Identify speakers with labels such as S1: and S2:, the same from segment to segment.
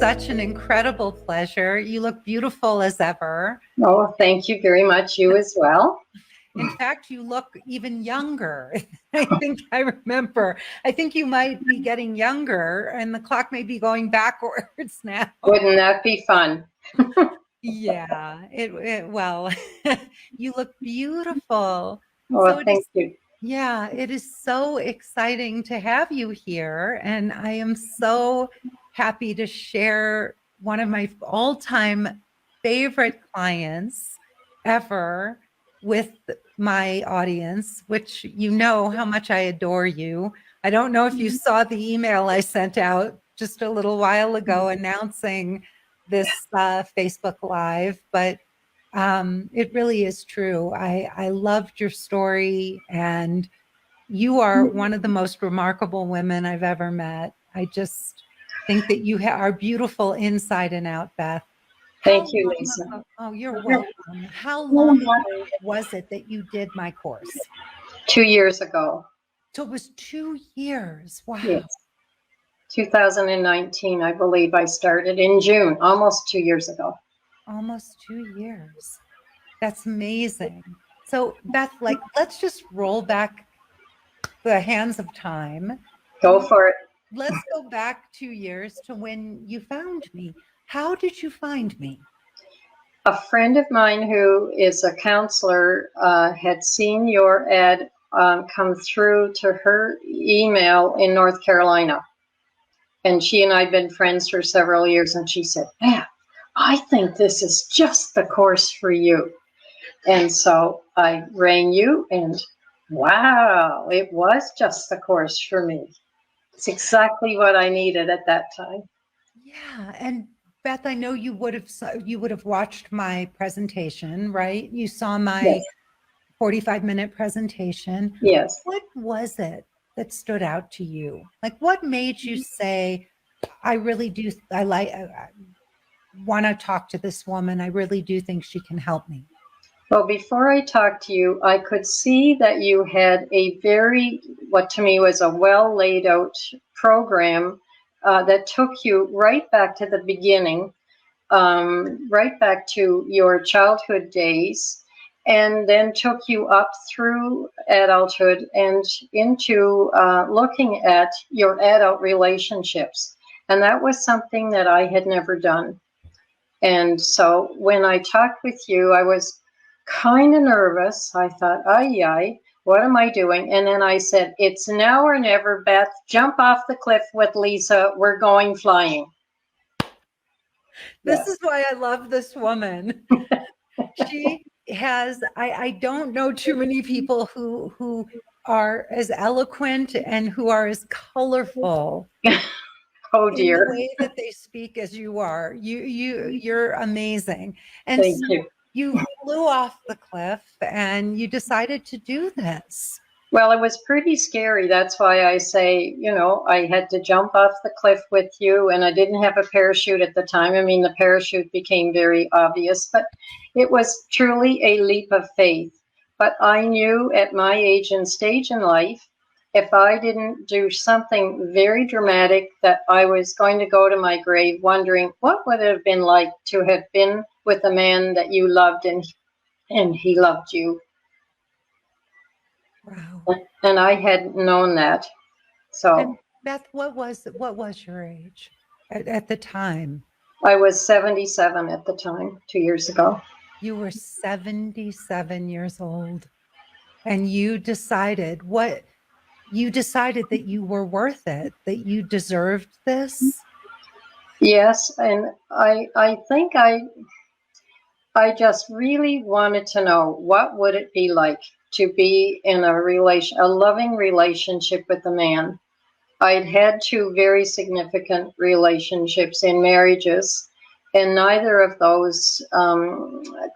S1: such an incredible pleasure. You look beautiful as ever.
S2: Oh, thank you very much. You as well.
S1: In fact, you look even younger. I think you might be getting younger and the clock may be going backwards now.
S2: Wouldn't that be fun?
S1: Yeah, well, you look beautiful.
S2: Oh, thank you.
S1: Yeah, it is so exciting to have you here. And I am so happy to share one of my all-time favorite clients ever with my audience, which you know how much I adore you. I don't know if you saw the email I sent out just a little while ago announcing this Facebook Live, but it really is true. I loved your story, and you are one of the most remarkable women I've ever met. I just think that you are beautiful inside and out, Beth.
S2: Thank you, Lisa.
S1: Oh, you're welcome. How long ago was it that you did my course?
S2: 2 years ago.
S1: So it was 2 years. Wow.
S2: Yes. 2019, I believe I started in June, almost 2 years ago.
S1: Almost 2 years. That's amazing. So Beth, let's just roll back the hands of time.
S2: Go for it.
S1: Let's go back 2 years to when you found me. How did you find me?
S2: A friend of mine who is a counselor had seen your ad come through to her email in North Carolina. And she and I have been friends for several years. And she said, "Beth, I think this is just the course for you." And so I rang you, and wow, it was just the course for me. It's exactly what I needed at that time.
S1: Yeah. And Beth, I know you would have watched my presentation, right? You saw my 45-minute presentation.
S2: Yes.
S1: What was it that stood out to you? Like, what made you say, I want to talk to this woman. I really do think she can help me.
S2: Well, before I talked to you, I could see that you had a what to me was a well laid out program that took you right back to the beginning, right back to your childhood days, and then took you up through adulthood and into looking at your adult relationships. And that was something that I had never done. And so when I talked with you, I was kind of nervous. I thought, ay, what am I doing? And then I said, it's now or never, Beth. Jump off the cliff with Lisa. We're going flying.
S1: This is why I love this woman. She has, I don't know too many people who are as eloquent and who are as colorful.
S2: Oh dear.
S1: In the way that they speak as you are. You're amazing. And
S2: thank you.
S1: You flew off the cliff and you decided to do this.
S2: Well, it was pretty scary. That's why I say, I had to jump off the cliff with you, and I didn't have a parachute at the time. I mean, the parachute became very obvious, but it was truly a leap of faith. But I knew at my age and stage in life, if I didn't do something very dramatic, that I was going to go to my grave wondering what would it have been like to have been with a man that you loved and he loved you.
S1: Wow.
S2: And I hadn't known that. So,
S1: and Beth, what was your age at the time?
S2: I was 77 at the time, 2 years ago.
S1: You were 77 years old, and you decided that you were worth it, that you deserved this?
S2: Yes, and I think I just really wanted to know, what would it be like to be in a loving relationship with a man. I'd had 2 very significant relationships in marriages, and neither of those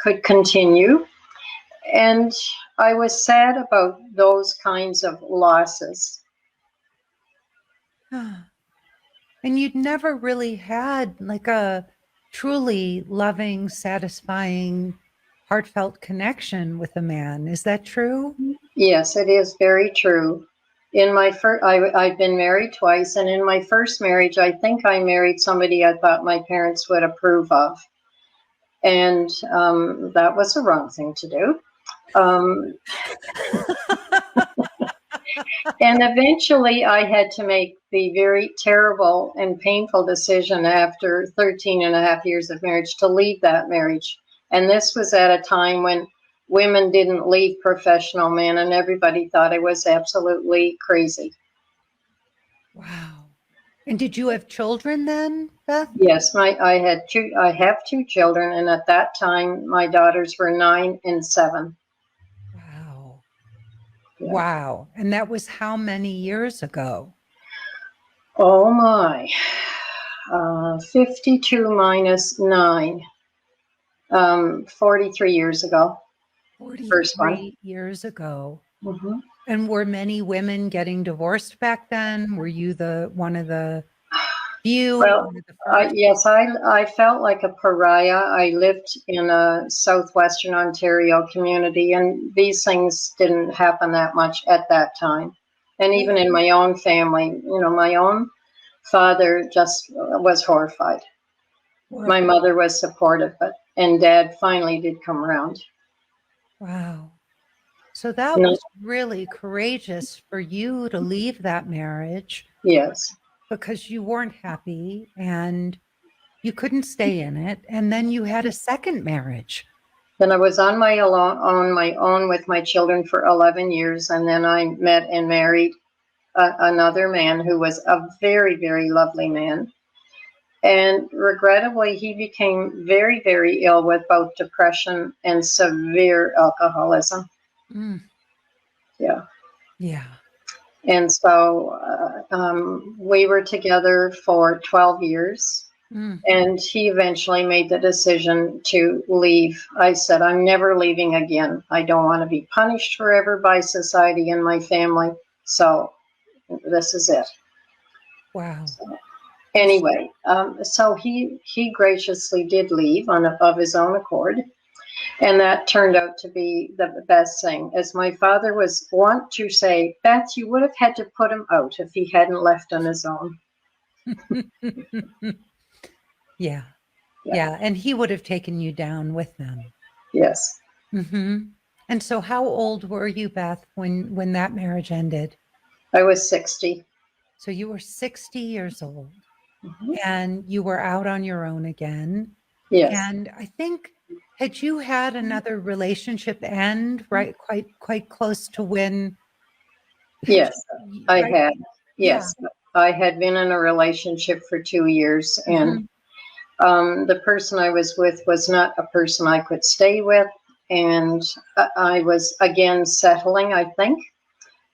S2: could continue. And I was sad about those kinds of losses.
S1: And you'd never really had like a truly loving, satisfying, heartfelt connection with a man. Is that true?
S2: Yes, it is very true. in my first, I've been married twice, and in my first marriage, I think I married somebody I thought my parents would approve of, and that was the wrong thing to do. Um, and eventually, I had to make the very terrible and painful decision after 13 and a half years of marriage to leave that marriage. And this was at a time when women didn't leave professional men, and everybody thought I was absolutely crazy.
S1: Wow. And did you have children then, Beth?
S2: Yes, I have two children, and at that time, my daughters were 9 and 7.
S1: Wow.
S2: Yeah.
S1: Wow. And that was how many years ago?
S2: Oh my, 52 minus 9, 43 years ago. First one.
S1: 43 years ago.
S2: Mm-hmm.
S1: And were many women getting divorced back then? Were you one of the few?
S2: Well,
S1: One of the first?
S2: yes, I felt like a pariah. I lived in a southwestern Ontario community, and these things didn't happen that much at that time. And even in my own family, my own father just was horrified. My mother was supportive, and Dad finally did come around.
S1: Wow. So that was really courageous for you to leave that marriage.
S2: Yes.
S1: Because you weren't happy and you couldn't stay in it. And then you had a second marriage.
S2: Then I was on my own with my children for 11 years, and then I met and married another man who was a very, very lovely man. And regrettably, he became very, very ill with both depression and severe alcoholism.
S1: Mm.
S2: Yeah.
S1: Yeah.
S2: And so we were together for 12 years.
S1: Mm.
S2: And he eventually made the decision to leave. I said, I'm never leaving again. I don't want to be punished forever by society and my family. So this is it.
S1: Wow.
S2: So, anyway, so he graciously did leave of his own accord. And that turned out to be the best thing. As my father was wont to say, Beth, you would have had to put him out if he hadn't left on his own.
S1: Yeah. Yeah. And he would have taken you down with them.
S2: Yes.
S1: Mm-hmm. And so how old were you, Beth, when that marriage ended?
S2: I was 60.
S1: So you were 60 years old.
S2: Mm-hmm.
S1: And you were out on your own again.
S2: Yes.
S1: And I think, had you had another relationship end quite close to when?
S2: Yes, I
S1: right?
S2: had. Yes,
S1: Yeah.
S2: I had been in a relationship for 2 years, and the person I was with was not a person I could stay with, and I was again settling, I think.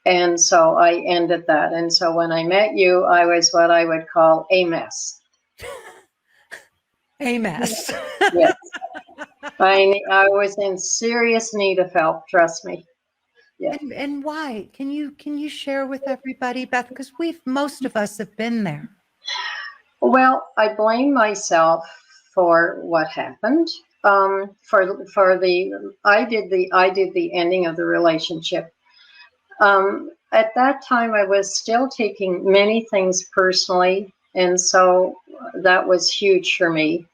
S2: And so I ended that. And so when I met you, I was what I would call a mess.
S1: A mess.
S2: Yes. I was in serious need of help, trust me. Yeah.
S1: And why? Can you share with everybody, Beth? Because most of us have been there.
S2: Well, I blame myself for what happened. I did the ending of the relationship. At that time, I was still taking many things personally, and so that was huge for me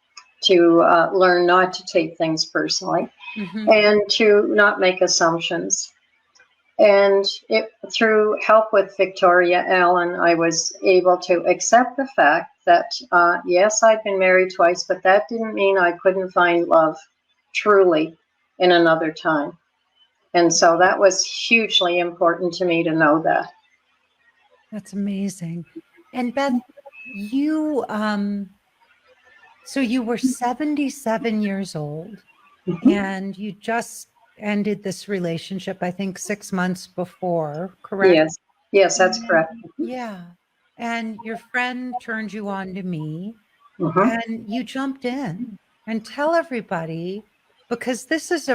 S2: to learn not to take things personally and to not make assumptions. And through help with Victoria Allen, I was able to accept the fact that, yes, I'd been married twice, but that didn't mean I couldn't find love truly in another time. And so that was hugely important to me to know that.
S1: That's amazing. And Beth, you so you were 77 years old and you just ended this relationship, I think 6 months before, correct?
S2: Yes, that's correct.
S1: Yeah. And your friend turned you on to me and you jumped in. And tell everybody, because this is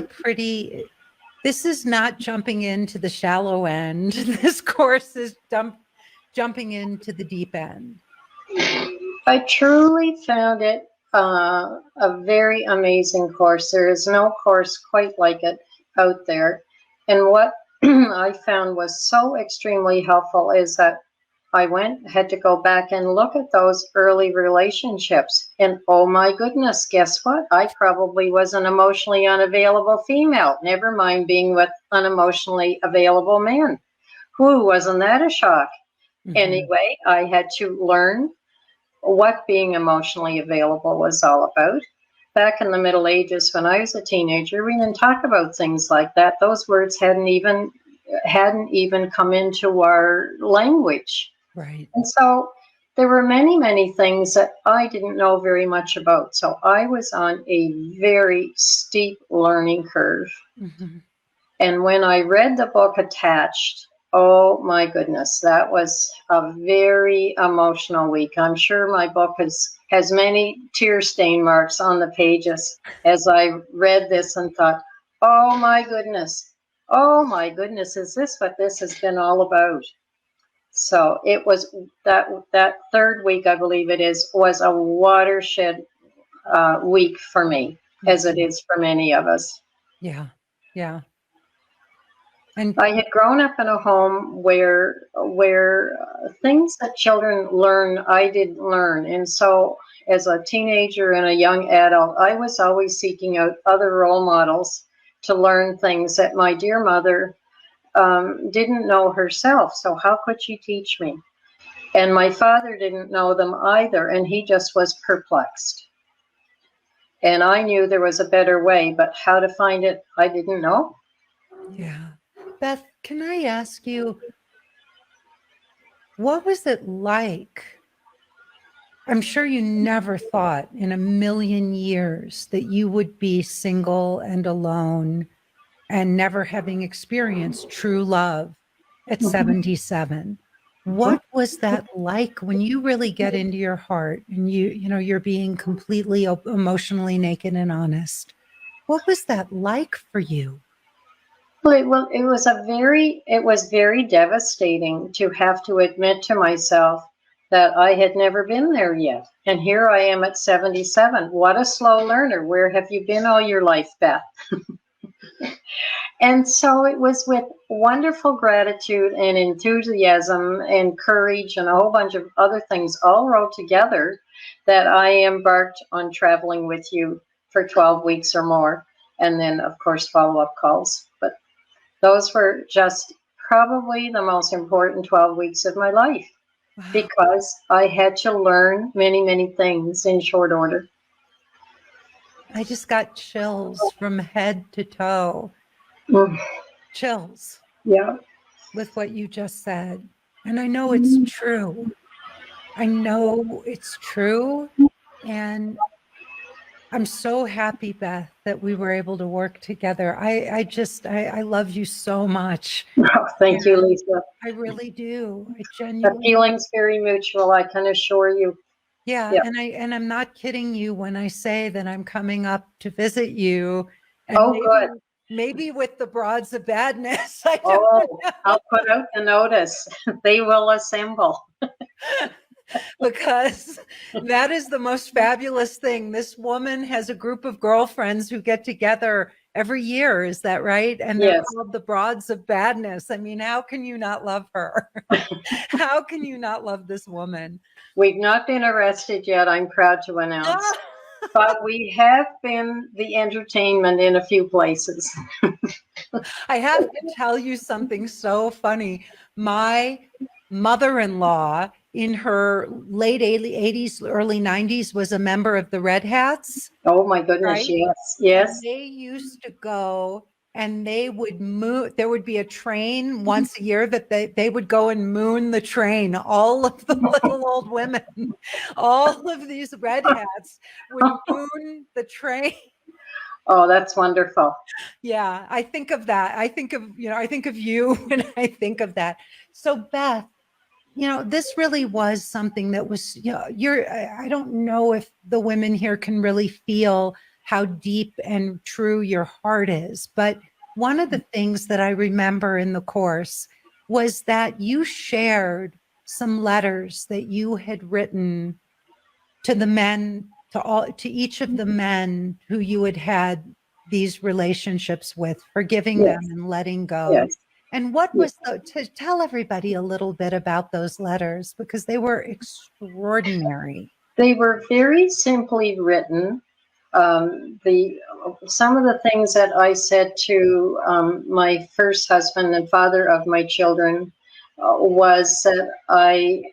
S1: not jumping into the shallow end. This course is jumping into the deep end.
S2: I truly found it a very amazing course. There is no course quite like it out there. And what I found was so extremely helpful is that I had to go back and look at those early relationships. And oh my goodness, guess what? I probably was an emotionally unavailable female, never mind being with an emotionally available man. Whew, wasn't that a shock?
S1: Mhm.
S2: Anyway, I had to learn what being emotionally available was all about. Back in the Middle Ages, when I was a teenager, we didn't talk about things like that. Those words hadn't even come into our language.
S1: Right.
S2: And so there were many, many things that I didn't know very much about. So I was on a very steep learning curve.
S1: Mhm.
S2: And when I read the book Attached, oh my goodness, that was a very emotional week. I'm sure my book has many tear stain marks on the pages as I read this and thought, oh my goodness, is this what this has been all about? So it was that third week, I believe it is, was a watershed week for me, as it
S1: Mhm.
S2: is for many of us.
S1: Yeah. Yeah. And
S2: I had grown up in a home where things that children learn, I didn't learn, and so as a teenager and a young adult, I was always seeking out other role models to learn things that my dear mother didn't know herself. So how could she teach me? And my father didn't know them either, and he just was perplexed. And I knew there was a better way, but how to find it, I didn't know.
S1: yeah. Beth, can I ask you, what was it like? I'm sure you never thought in a million years that you would be single and alone and never having experienced true love at 77. What was that like when you really get into your heart and you're being completely emotionally naked and honest? What was that like for you?
S2: Well, it was very devastating to have to admit to myself that I had never been there yet. And here I am at 77. What a slow learner. Where have you been all your life, Beth? And so it was with wonderful gratitude and enthusiasm and courage and a whole bunch of other things all rolled together that I embarked on traveling with you for 12 weeks or more. And then, of course, follow-up calls. But those were just probably the most important 12 weeks of my life
S1: Wow.
S2: because I had to learn many, many things in short order.
S1: I just got chills from head to toe.
S2: Mm,
S1: Chills
S2: yeah.
S1: with what you just said. And I know it's true. I know it's true. And I'm so happy, Beth, that we were able to work together. I love you so much.
S2: Oh, thank you,
S1: And
S2: Lisa.
S1: I really do. I
S2: The
S1: genuinely,
S2: feeling's very mutual, I can assure you.
S1: yeah.
S2: Yeah.
S1: And I'm not kidding you when I say that I'm coming up to visit you and
S2: Oh, good.
S1: maybe with the broads of badness. I don't
S2: Oh,
S1: know.
S2: I'll put out the notice. They will assemble.
S1: Because that is the most fabulous thing. This woman has a group of girlfriends who get together every year. Is that right? And they're
S2: Yes.
S1: called the Broads of Badness. I mean, how can you not love her? How can you not love this woman?
S2: We've not been arrested yet, I'm proud to announce. But we have been the entertainment in a few places.
S1: I have to tell you something so funny. My mother-in-law in her late 80s, early 90s was a member of the Red Hats.
S2: Oh my goodness,
S1: Right?
S2: yes,
S1: And
S2: yes.
S1: they used to go and they would move. There would be a train once a year that they would go and moon the train. All of the little old women, all of these red hats would moon the train.
S2: Oh, that's wonderful.
S1: Yeah, I think of that. I think of you when I think of that. So Beth, this really was something that was, I don't know if the women here can really feel how deep and true your heart is, but one of the things that I remember in the course was that you shared some letters that you had written to the men, to each of the men who you had had these relationships with, forgiving them
S2: Yes,
S1: and letting go.
S2: yes.
S1: And what was to tell everybody a little bit about those letters, because they were extraordinary.
S2: They were very simply written. The Some of the things that I said to my first husband and father of my children was that I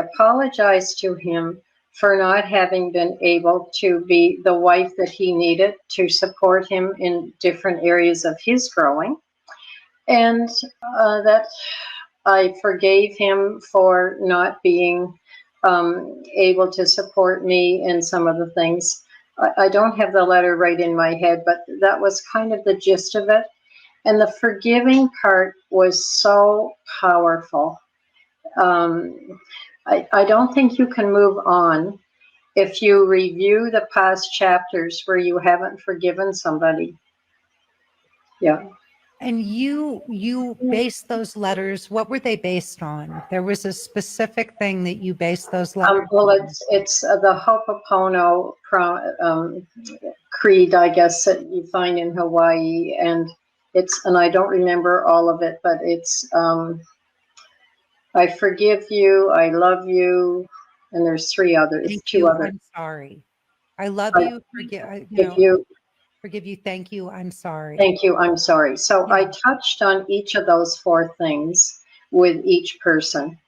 S2: apologized to him for not having been able to be the wife that he needed to support him in different areas of his growing, and that I forgave him for not being able to support me in some of the things. I don't have the letter right in my head, but that was kind of the gist of it. And the forgiving part was so powerful. Um, I don't think you can move on if you review the past chapters where you haven't forgiven somebody. Yeah.
S1: And you based those letters, what were they based on? There was a specific thing that you based those letters
S2: Well,
S1: on.
S2: it's the Ho'oponopono creed, I guess, that you find in Hawaii, and I don't remember all of it, but it's I forgive you, I love you, and there's
S1: Thank
S2: two
S1: you,
S2: other.
S1: I'm sorry. I love
S2: I
S1: you,
S2: forgive you,
S1: forgive you, thank you, I'm sorry.
S2: thank you, I'm sorry. So
S1: Yeah.
S2: I touched on each of those four things with each person.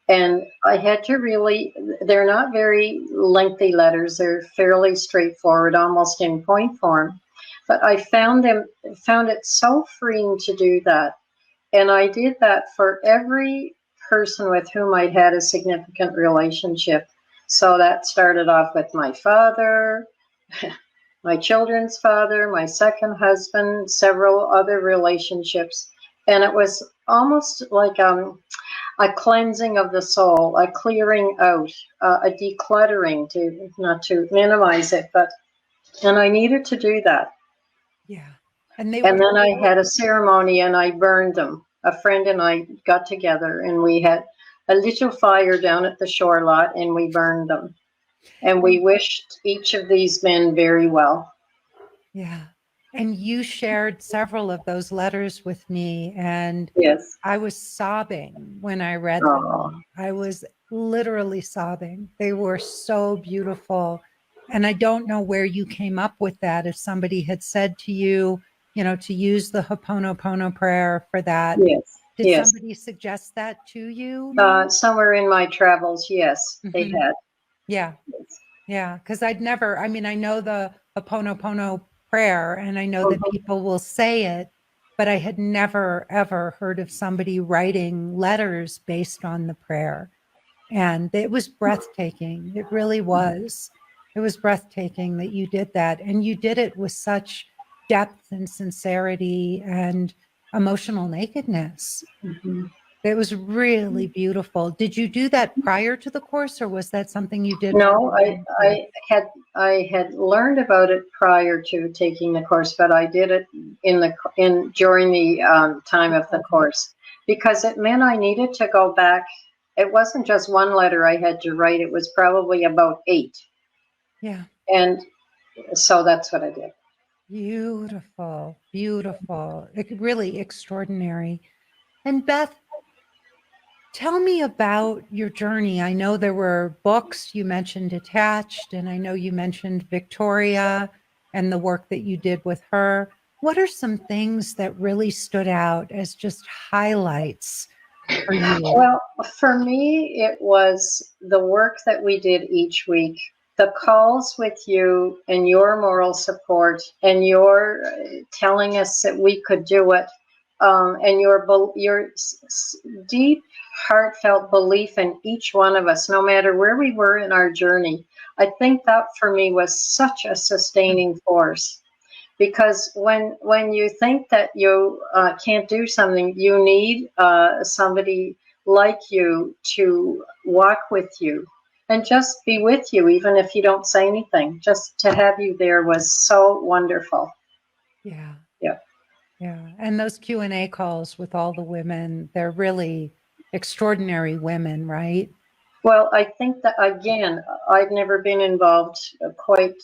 S2: And I had to really, they're not very lengthy letters. They're fairly straightforward, almost in point form. But I found it so freeing to do that. And I did that for every person with whom I had a significant relationship. So that started off with my father, my children's father, my second husband, several other relationships. And it was almost like a cleansing of the soul, a clearing out, a decluttering, to not to minimize it, and I needed to do that.
S1: Yeah. And they
S2: And
S1: were,
S2: then I had a ceremony and I burned them. A friend and I got together and we had a little fire down at the shore lot and we burned them. And we wished each of these men very well.
S1: yeah. And you shared several of those letters with me, and
S2: Yes.
S1: I was sobbing when I read
S2: Oh.
S1: them. I was literally sobbing. They were so beautiful. And I don't know where you came up with that. If somebody had said to you, to use the Ho'oponopono prayer for that,
S2: Yes.
S1: did
S2: Yes.
S1: somebody suggest that to you?
S2: Somewhere in my travels, yes, they
S1: Mhm.
S2: had.
S1: Yeah. Yeah. Because I know the Aponopono prayer, and I know that
S2: Mhm.
S1: people will say it, but I had never, ever heard of somebody writing letters based on the prayer. And it was breathtaking. It really was. It was breathtaking that you did that. And you did it with such depth and sincerity and emotional nakedness.
S2: Mhm.
S1: It was really beautiful. Did you do that prior to the course, or was that something you did when
S2: No,
S1: you were in the course?
S2: I had learned about it prior to taking the course, but I did it in during the time of the course because it meant I needed to go back. It wasn't just one letter I had to write; it was probably about 8,
S1: Yeah.
S2: and so that's what I did.
S1: Beautiful, beautiful. Really extraordinary. And Beth, tell me about your journey. I know there were books you mentioned attached, and I know you mentioned Victoria and the work that you did with her. What are some things that really stood out as just highlights for you?
S2: Well, for me, it was the work that we did each week, the calls with you and your moral support and your telling us that we could do it, and your deep, heartfelt belief in each one of us, no matter where we were in our journey. I think that for me was such a sustaining force because when you think that you can't do something, you need somebody like you to walk with you and just be with you, even if you don't say anything. Just to have you there was so wonderful.
S1: Yeah.
S2: Yeah.
S1: Yeah. And those Q&A calls with all the women, they're really extraordinary women, right?
S2: Well, I think that, again, I've never been involved quite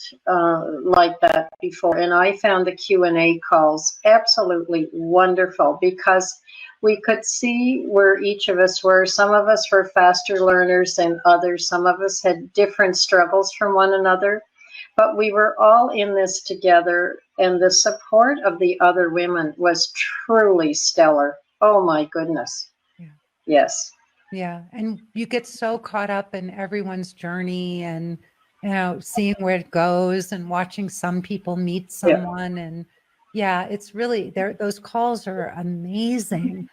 S2: like that before, and I found the Q&A calls absolutely wonderful because we could see where each of us were. Some of us were faster learners than others. Some of us had different struggles from one another, but we were all in this together, and the support of the other women was truly stellar. Oh, my goodness.
S1: Yeah.
S2: Yes.
S1: Yeah. And you get so caught up in everyone's journey and, seeing where it goes and watching some people meet
S2: Yeah.
S1: someone. And yeah, it's really there. Those calls are amazing.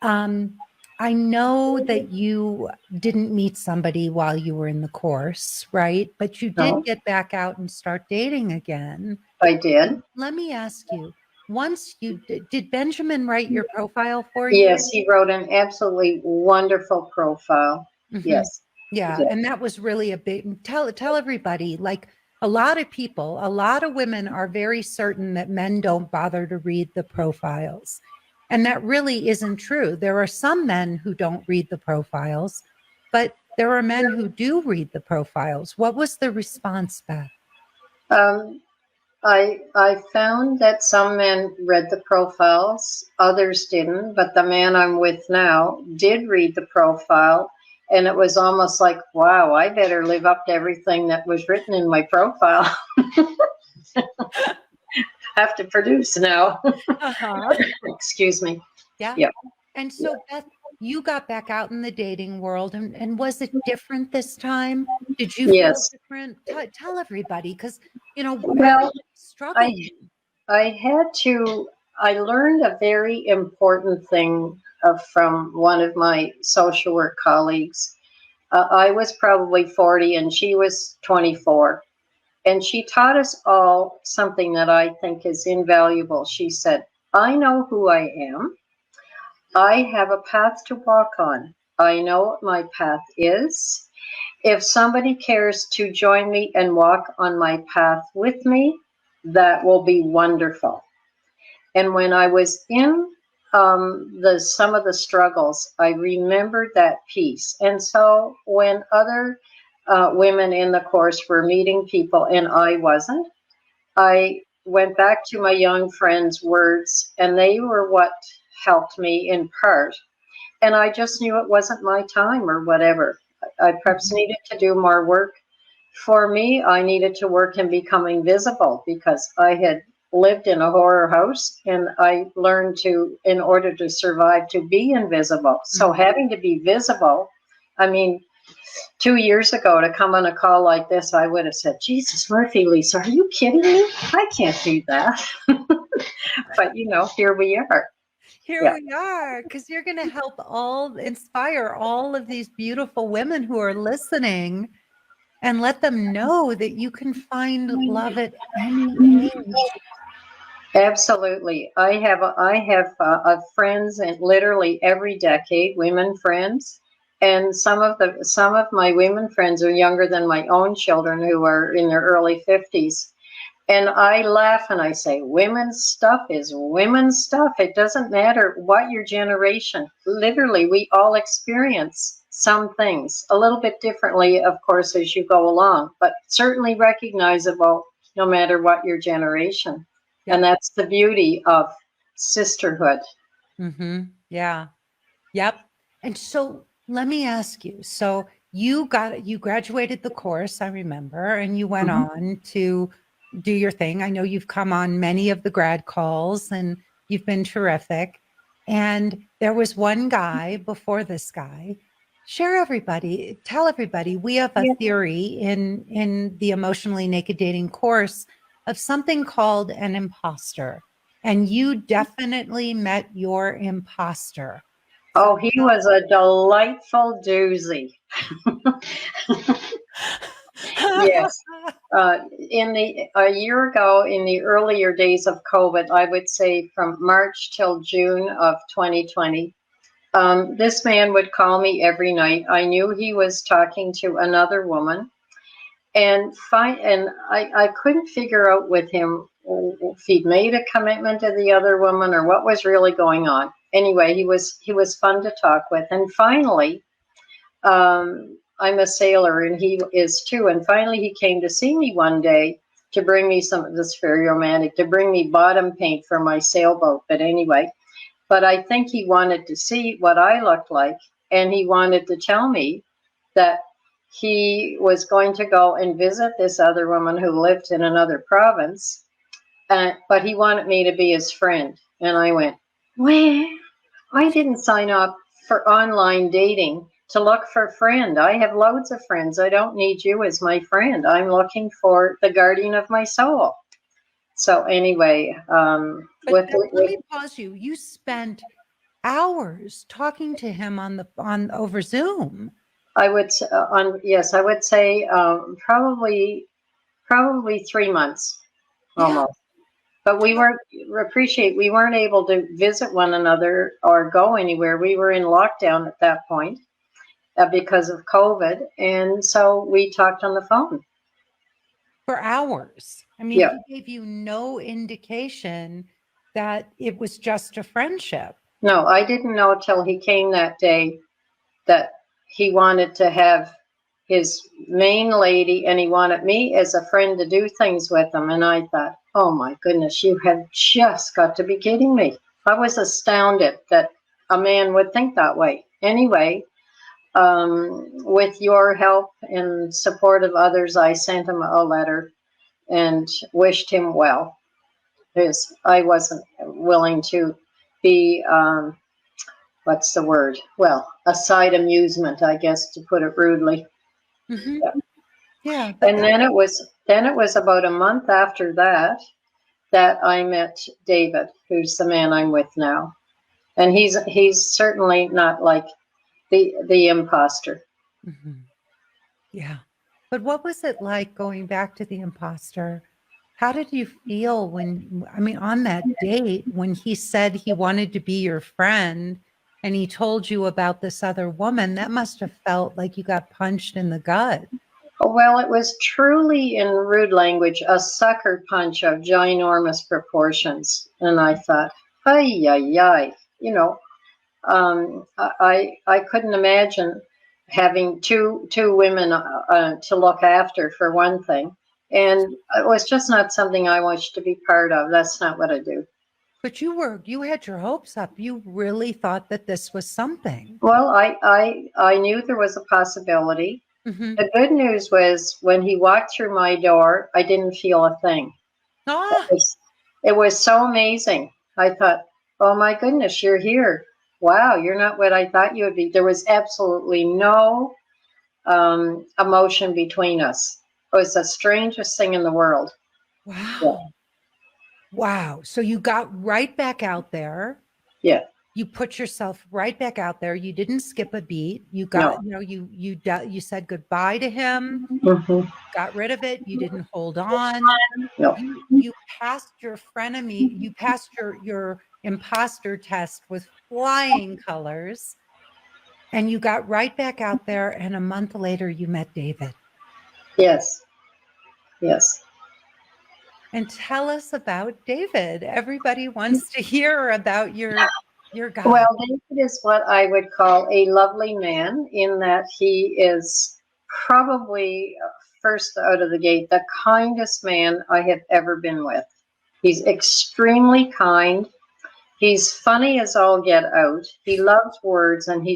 S1: I know that you didn't meet somebody while you were in the course, right? But you did
S2: No,
S1: get back out and start dating again.
S2: I did.
S1: Let me ask you, once you did Benjamin write your profile for you?
S2: Yes, he wrote an absolutely wonderful profile.
S1: Mhm.
S2: Yes, he
S1: Yeah,
S2: did.
S1: and that was really a big tell everybody, like a lot of people, a lot of women are very certain that men don't bother to read the profiles. And that really isn't true. There are some men who don't read the profiles, but there are men who do read the profiles. What was the response, Beth?
S2: Um, I found that some men read the profiles, others didn't, but the man I'm with now did read the profile, and it was almost like, wow, I better live up to everything that was written in my profile. Have to produce now.
S1: Uh-huh.
S2: Excuse me.
S1: Yeah.
S2: Yeah.
S1: And so, Beth, you got back out in the dating world, and was it different this time? Did you feel
S2: Yes.
S1: different? Tell everybody, because,
S2: Well,
S1: everybody's
S2: I
S1: struggling.
S2: I had to, I learned a very important thing from one of my social work colleagues. I was probably 40 and she was 24. And she taught us all something that I think is invaluable. She said, I know who I am. I have a path to walk on. I know what my path is. If somebody cares to join me and walk on my path with me, that will be wonderful. And when I was in the some of the struggles, I remembered that piece. And so when other women in the course were meeting people and I wasn't, I went back to my young friends' words, and they were what helped me in part. And I just knew it wasn't my time or whatever. I perhaps
S1: Mhm.
S2: needed to do more work. For me, I needed to work in becoming visible because I had lived in a horror house and I learned to, in order to survive, to be invisible. So
S1: Mhm.
S2: having to be visible, I mean, 2 years ago to come on a call like this, I would have said, Jesus Murphy, Lisa, are you kidding me? I can't do that. But, here we are.
S1: Here
S2: Yeah.
S1: we are, because you're going to help inspire all of these beautiful women who are listening and let them know that you can find love at any age.
S2: Absolutely. I have friends in literally every decade, women friends, and some of my women friends are younger than my own children who are in their early 50s. And I laugh and I say, women's stuff is women's stuff. It doesn't matter what your generation. Literally, we all experience some things a little bit differently, of course, as you go along, but certainly recognizable no matter what your generation. And
S1: Yep.
S2: that's the beauty of sisterhood.
S1: Yeah. Yep. And so let me ask you. So you graduated the course, I remember, and you went
S2: Mhm.
S1: on to do your thing. I know you've come on many of the grad calls and you've been terrific. And there was one guy before this guy. Tell everybody, we have a
S2: Yeah.
S1: theory in the emotionally naked dating course of something called an imposter. And you definitely met your imposter. So
S2: Oh, he was a delightful doozy. Yes. In the a year ago, in the earlier days of COVID, I would say from March till June of 2020, this man would call me every night. I knew he was talking to another woman, and I couldn't figure out with him if he'd made a commitment to the other woman or what was really going on. Anyway, he was fun to talk with, and finally, I'm a sailor and he is too. And finally he came to see me one day to bring me some of this, very romantic, to bring me bottom paint for my sailboat. But anyway, but I think he wanted to see what I looked like, and he wanted to tell me that he was going to go and visit this other woman who lived in another province, but he wanted me to be his friend. And I went, well, I didn't sign up for online dating to look for a friend. I have loads of friends. I don't need you as my friend. I'm looking for the guardian of my soul. So anyway,
S1: But let me pause you. You spent hours talking to him on over Zoom.
S2: I would I would say probably 3 months almost. Yeah. But we weren't able to visit one another or go anywhere. We were in lockdown at that point because of COVID, and so we talked on the phone
S1: for hours. I mean,
S2: yeah.
S1: He gave you no indication that it was just a friendship.
S2: No, I didn't know till he came that day that he wanted to have his main lady and he wanted me as a friend to do things with him. And I thought, oh my goodness, you have just got to be kidding me. I was astounded that a man would think that way. Anyway, with your help and support of others, I sent him a letter and wished him well, because I wasn't willing to be what's the word? Well, a side amusement, I guess, to put it rudely.
S1: Mm-hmm. Yeah.
S2: And then it was about a month after that I met David, who's the man I'm with now, and he's certainly not like the imposter.
S1: Mm-hmm. Yeah. But what was it like going back to the imposter? How did you feel on that date when he said he wanted to be your friend and he told you about this other woman? That must have felt like you got punched in the gut.
S2: Well, it was truly, in rude language, a sucker punch of ginormous proportions. And I thought, ay, ay, ay, I couldn't imagine having two women to look after, for one thing. And it was just not something I wanted to be part of. That's not what I do.
S1: But you had your hopes up. You really thought that this was something.
S2: Well, I knew there was a possibility. Mm-hmm. The good news was when he walked through my door, I didn't feel a thing.
S1: Ah.
S2: It was so amazing. I thought, oh my goodness, you're here. Wow, you're not what I thought you would be. There was absolutely no emotion between us. It was the strangest thing in the world.
S1: Wow. Yeah. Wow. So you got right back out there.
S2: Yeah.
S1: You put yourself right back out there. You didn't skip a beat. You got, you said goodbye to him, mm-hmm. Got rid of it. You didn't hold on. No. You passed your frenemy. You passed your imposter test with flying colors, and you got right back out there. And a month later, you met David.
S2: Yes. Yes.
S1: And tell us about David. Everybody wants to hear about your guy.
S2: Well, David is what I would call a lovely man, in that he is probably first out of the gate the kindest man I have ever been with. He's extremely kind. He's funny as all get out. He loves words, and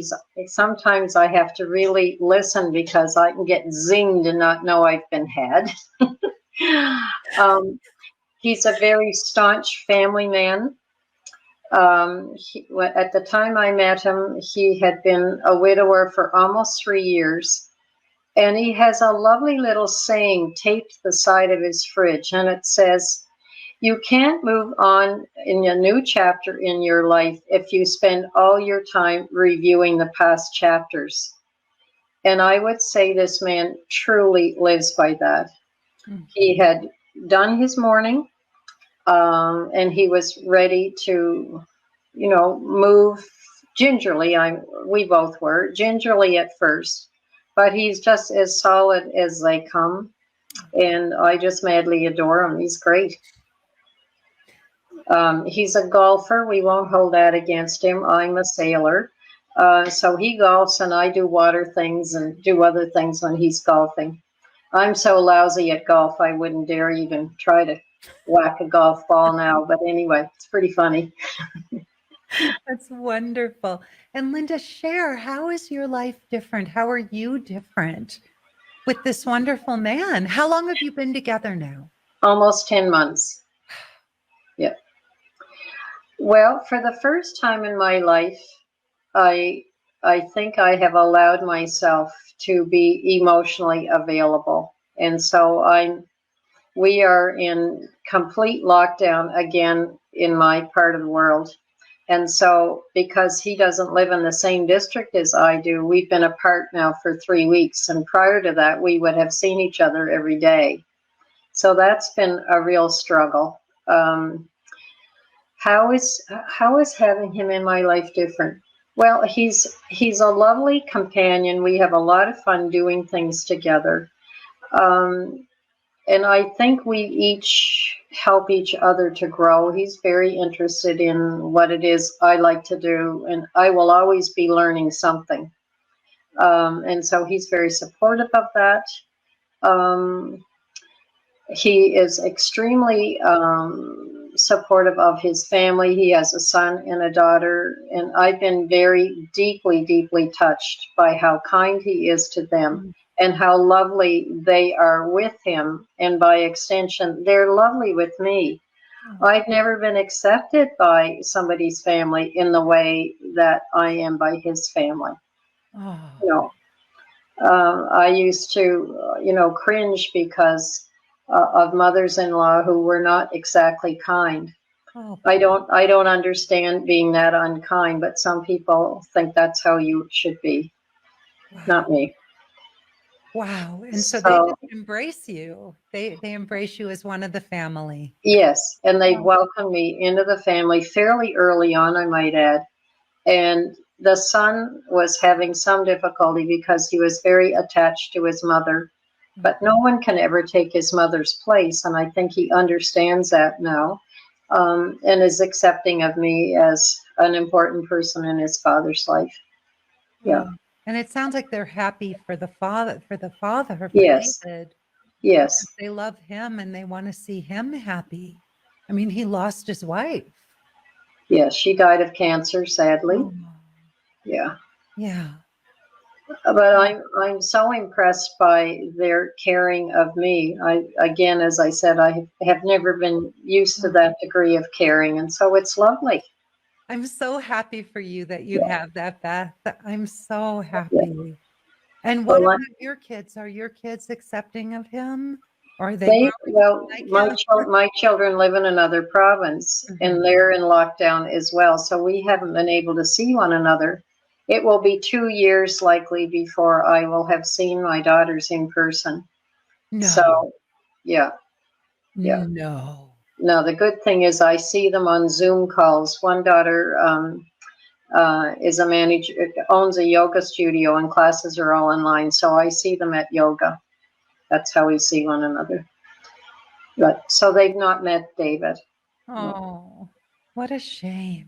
S2: sometimes I have to really listen because I can get zinged and not know I've been had. He's a very staunch family man. At the time I met him, he had been a widower for almost 3 years. And he has a lovely little saying taped to the side of his fridge. And it says, you can't move on in a new chapter in your life if you spend all your time reviewing the past chapters. And I would say this man truly lives by that. Mm-hmm. He had done his mourning. And he was ready to, move gingerly. We both were gingerly at first, but he's just as solid as they come. And I just madly adore him. He's great. He's a golfer. We won't hold that against him. I'm a sailor. So he golfs and I do water things and do other things when he's golfing. I'm so lousy at golf, I wouldn't dare even try to whack a golf ball now. But anyway, it's pretty funny.
S1: That's wonderful. And Linda, share, how is your life different? How are you different with this wonderful man? How long have you been together now?
S2: Almost 10 months. Yeah. Well, for the first time in my life, I I think I have allowed myself to be emotionally available. And so we are in complete lockdown again in my part of the world. And so, because he doesn't live in the same district as I do, we've been apart now for 3 weeks. And prior to that, we would have seen each other every day. So that's been a real struggle. How is having him in my life different? Well, he's a lovely companion. We have a lot of fun doing things together. Um, and I think we each help each other to grow. He's very interested in what it is I like to do, and I will always be learning something. And so he's very supportive of that. Um, he is extremely supportive of his family. He has a son and a daughter, and I've been very deeply, deeply touched by how kind he is to them and how lovely they are with him. And by extension, they're lovely with me. I've never been accepted by somebody's family in the way that I am by his family.
S1: Oh,
S2: You know, I used to, cringe because of mothers-in-law who were not exactly kind.
S1: oh,
S2: I don't understand being that unkind, but some people think that's how you should be.
S1: wow.
S2: Not me.
S1: Wow. And so they
S2: So
S1: just embrace you. They embrace you as one of the family.
S2: yes, and they
S1: Oh,
S2: welcomed me into the family fairly early on, I might add. And the son was having some difficulty because he was very attached to his mother. But no one can ever take his mother's place, and I think he understands that now, and is accepting of me as an important person in his father's life. Yeah.
S1: oh. And it sounds like they're happy for the father, for
S2: Yes.
S1: David.
S2: Yes.
S1: They love him and they want to see him happy. I mean, he lost his wife.
S2: Yes. She died of cancer, sadly.
S1: Oh,
S2: Yeah.
S1: yeah.
S2: But I'm so impressed by their caring of me. Again, as I said, I have never been used to that degree of caring, and so it's lovely.
S1: I'm so happy for you that you
S2: Yeah.
S1: have that, Beth. I'm so
S2: Yeah.
S1: happy. And what
S2: Well,
S1: about your kids? Are your kids accepting of him? Or are they
S2: They,
S1: growing up
S2: well,
S1: like
S2: my
S1: him?
S2: my children live in another province and
S1: Mhm.
S2: they're in lockdown as well. So we haven't been able to see one another. It will be 2 years likely before I will have seen my daughters in person.
S1: No,
S2: So yeah, yeah.
S1: no.
S2: No, the good thing is I see them on Zoom calls. One daughter is a manager, owns a yoga studio, and classes are all online. So I see them at yoga. That's how we see one another. But so they've not met David. No,
S1: Oh, what a shame.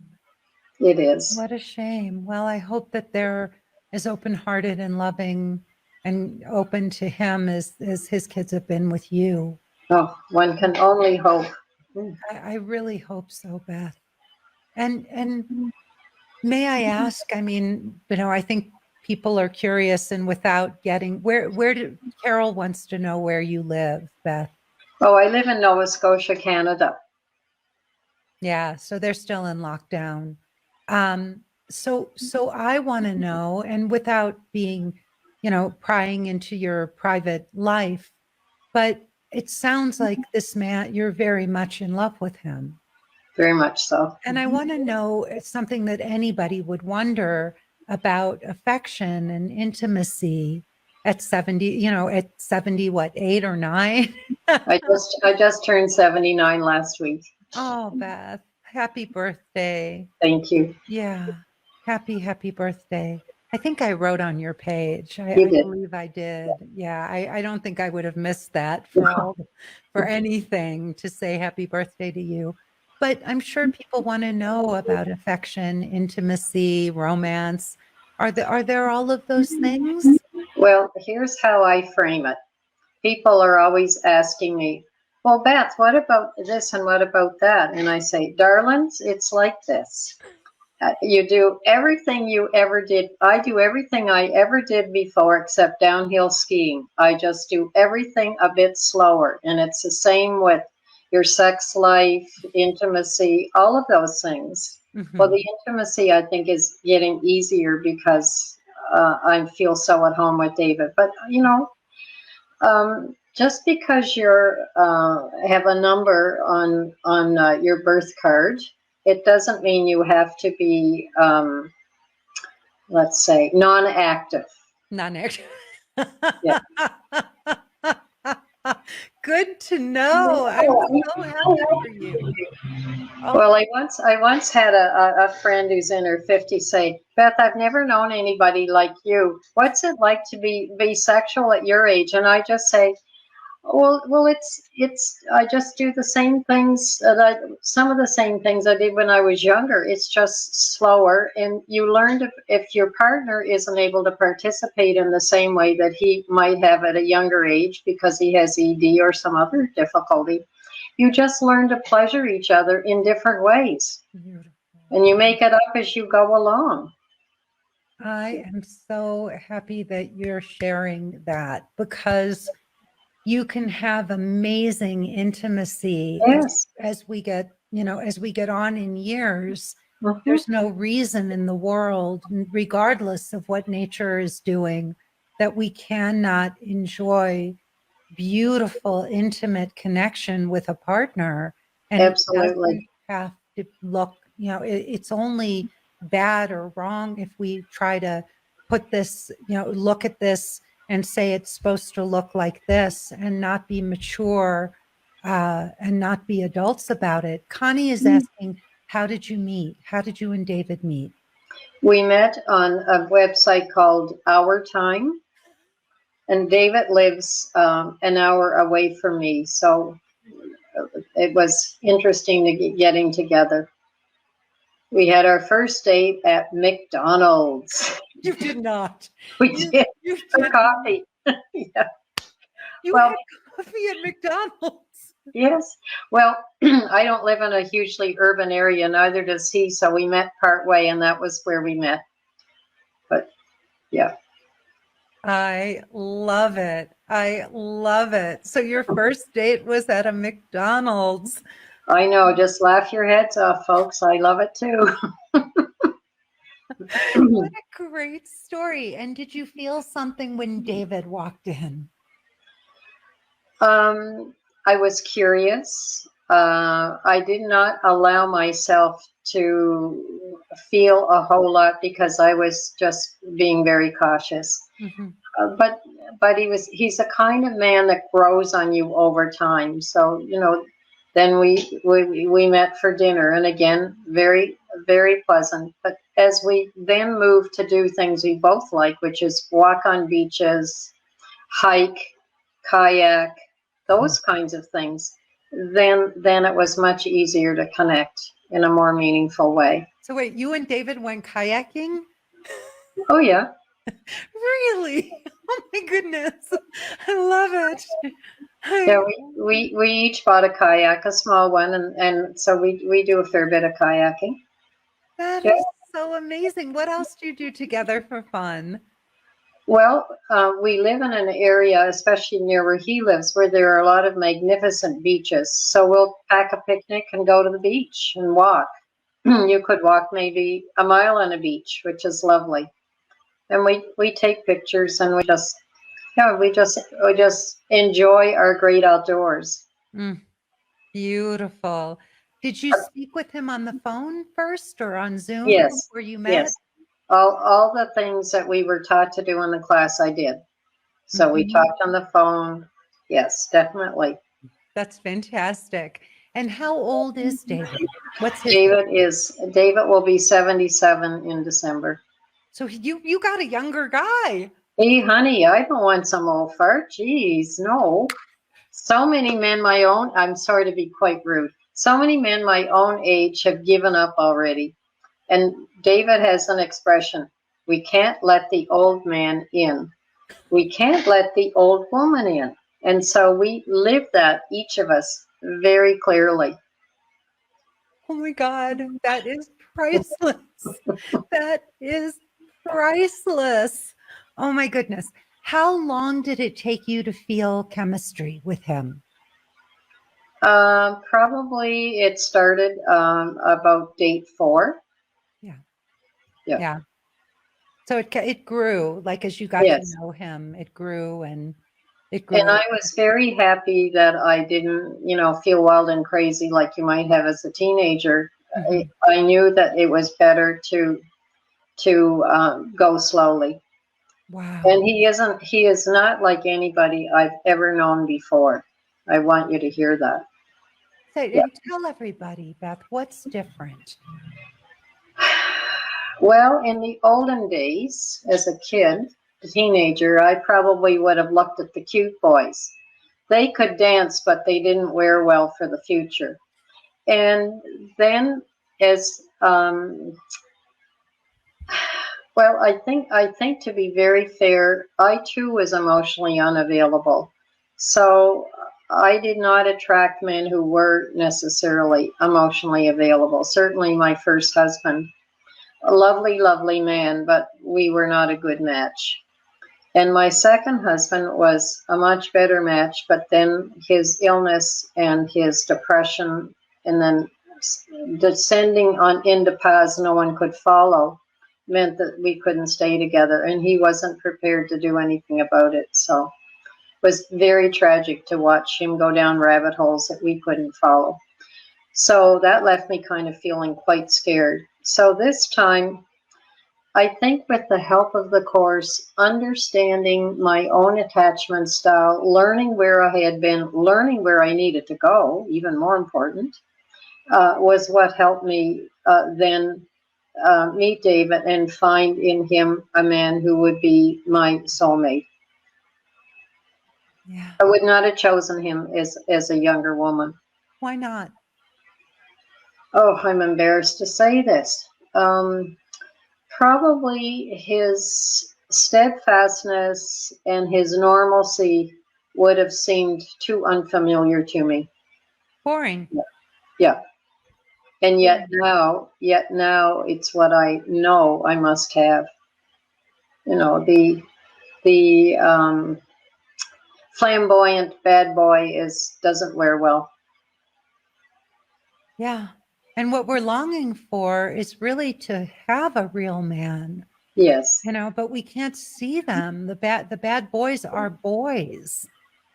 S2: it is.
S1: What a shame. Well, I hope that they're as open-hearted and loving and open to him as his kids have been with you.
S2: Oh, one can only hope.
S1: I really hope so, Beth. And may I ask, I mean, I think people are curious and without getting where do Carol wants to know where you live, Beth.
S2: Oh, I live in Nova Scotia, Canada.
S1: Yeah, so they're still in lockdown. So I want to know, and without being, prying into your private life, but it sounds like this man, you're very much in love with him.
S2: Very much so.
S1: And I want to know something that anybody would wonder about affection and intimacy at 70, at 70, what, 8 or 9?
S2: I just turned 79 last week.
S1: Oh, Beth, happy birthday.
S2: Thank you.
S1: Yeah. Happy birthday. I think I wrote on your page.
S2: You
S1: I
S2: did.
S1: believe I did. Yeah. I don't think I would have missed that for anything to say happy birthday to you. But I'm sure people want to know about affection, intimacy, romance. Are there all of those things?
S2: Well, here's how I frame it. People are always asking me, well, Beth, what about this and what about that? And I say, darlings, it's like this. You do everything you ever did. I do everything I ever did before except downhill skiing. I just do everything a bit slower. And it's the same with your sex life, intimacy, all of those things. Well, the intimacy, I think, is getting easier because I feel so at home with David. But, just because you're have a number on your birth card, it doesn't mean you have to be, let's say, non-active.
S1: Non-active.
S2: Yeah.
S1: Good to know. I'm so happy for you. Oh,
S2: Well, I once had a friend who's in her 50s say, Beth, I've never known anybody like you. What's it like to be bisexual at your age? And I just say, well, it's. I just do the same things some of the same things I did when I was younger. It's just slower, and you learn if your partner isn't able to participate in the same way that he might have at a younger age because he has ED or some other difficulty. You just learn to pleasure each other in different ways,
S1: beautiful.
S2: and you make it up as you go along.
S1: I am so happy that you're sharing that because you can have amazing intimacy
S2: Yes.
S1: as we get, as we get on in years.
S2: Mhm.
S1: There's no reason in the world, regardless of what nature is doing, that we cannot enjoy beautiful, intimate connection with a partner. And
S2: Absolutely.
S1: it doesn't have to look, it's only bad or wrong if we try to put this, look at this and say it's supposed to look like this and not be mature and not be adults about it. Connie is asking, how did you meet? How did you and David meet?
S2: We met on a website called Our Time, and David lives an hour away from me, so it was interesting to getting together. We had our first date at McDonald's.
S1: You did not.
S2: We did
S1: You
S2: for
S1: did
S2: coffee. Yeah.
S1: You
S2: Well,
S1: had coffee at McDonald's.
S2: yes. Well, I don't live in a hugely urban area, neither does he, so we met part way, and that was where we met. But yeah.
S1: I love it. I love it. So your first date was at a McDonald's.
S2: I know, just laugh your heads off, folks. I love it too.
S1: What a great story. And did you feel something when David walked in?
S2: I was curious. I did not allow myself to feel a whole lot because I was just being very cautious.
S1: Mm-hmm.
S2: But he's the kind of man that grows on you over time. So then we met for dinner, and again, very, very pleasant. But as we then moved to do things we both like, which is walk on beaches, hike, kayak, those kinds of things, then it was much easier to connect in a more meaningful way.
S1: So wait, you and David went kayaking?
S2: Oh yeah.
S1: Really? Oh my goodness. I love it.
S2: Yeah, we each bought a kayak, a small one, and so we do a fair bit of kayaking.
S1: That
S2: Yeah.
S1: is so amazing. What else do you do together for fun?
S2: Well, we live in an area, especially near where he lives, where there are a lot of magnificent beaches. So we'll pack a picnic and go to the beach and walk. You could walk maybe a mile on a beach, which is lovely. And we take pictures, and we just enjoy our great outdoors.
S1: Beautiful. Did you speak with him on the phone first or on Zoom
S2: Yes,
S1: before you met?
S2: yes. All the things that we were taught to do in the class, I did. So we talked on the phone. Yes, definitely.
S1: That's fantastic. And how old is David? What's his
S2: David will be 77 in December.
S1: So you got a younger guy.
S2: Hey, honey, I don't want some old fart. Jeez, no. So many men I'm sorry to be quite rude. So many men my own age have given up already. And David has an expression, We can't let the old man in. We can't let the old woman in. And so we live that, each of us, very clearly.
S1: Oh my God, that is priceless. That is priceless. Oh my goodness. How long did it take you to feel chemistry with him?
S2: Probably it started about date 4.
S1: Yeah.
S2: Yeah.
S1: Yeah. So it grew, like as you got to
S2: Yes.
S1: know him, it grew and it
S2: And
S1: grew.
S2: I was very happy that I didn't, feel wild and crazy like you might have as a teenager.
S1: Mhm.
S2: I knew that it was better to go slowly.
S1: Wow.
S2: And he is not like anybody I've ever known before. I want you to hear that.
S1: So,
S2: Yeah.
S1: and tell everybody, Beth, what's different?
S2: Well, in the olden days, as a kid, a teenager, I probably would have looked at the cute boys. They could dance, but they didn't wear well for the future. And then, as well, I think to be very fair, I too was emotionally unavailable. So I did not attract men who were necessarily emotionally available. Certainly, my first husband, a lovely, lovely man, but we were not a good match. And my second husband was a much better match, but then his illness and his depression, and then descending on into paths no one could follow, meant that we couldn't stay together, and he wasn't prepared to do anything about it. So it was very tragic to watch him go down rabbit holes that we couldn't follow. So that left me kind of feeling quite scared. So this time, I think with the help of the course, understanding my own attachment style, learning where I had been, learning where I needed to go, even more important, was what helped me then meet David and find in him a man who would be my soulmate.
S1: Yeah.
S2: I would not have chosen him as a younger woman.
S1: Why not?
S2: Oh, I'm embarrassed to say this. Probably his steadfastness and his normalcy would have seemed too unfamiliar to me.
S1: Boring.
S2: Yeah. And
S1: Boring.
S2: yet now it's what I know I must have. The flamboyant bad boy doesn't wear well.
S1: Yeah. And what we're longing for is really to have a real man,
S2: Yes.
S1: but we can't see them. The bad boys are boys.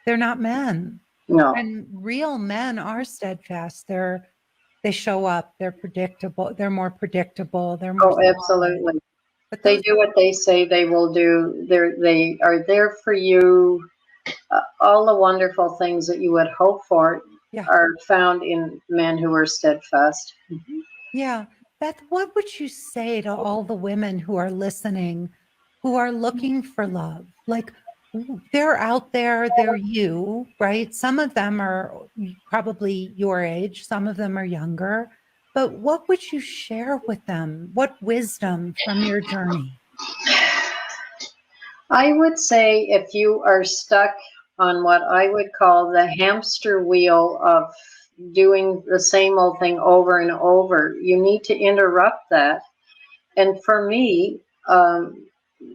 S1: They're not men.
S2: No.
S1: And real men are steadfast. They show up, they're predictable, they're more predictable, they're more
S2: Oh,
S1: solid.
S2: absolutely.
S1: But
S2: They
S1: those
S2: do what they say they will do. They are there for you. All the wonderful things that you would hope for
S1: yeah.
S2: are found in men who are steadfast.
S1: Yeah. Beth, what would you say to all the women who are listening, who are looking for love? Like they're out there, they're you, right? Some of them are probably your age, some of them are younger. But what would you share with them? What wisdom from your journey?
S2: I would say if you are stuck on what I would call the hamster wheel of doing the same old thing over and over, you need to interrupt that. And for me,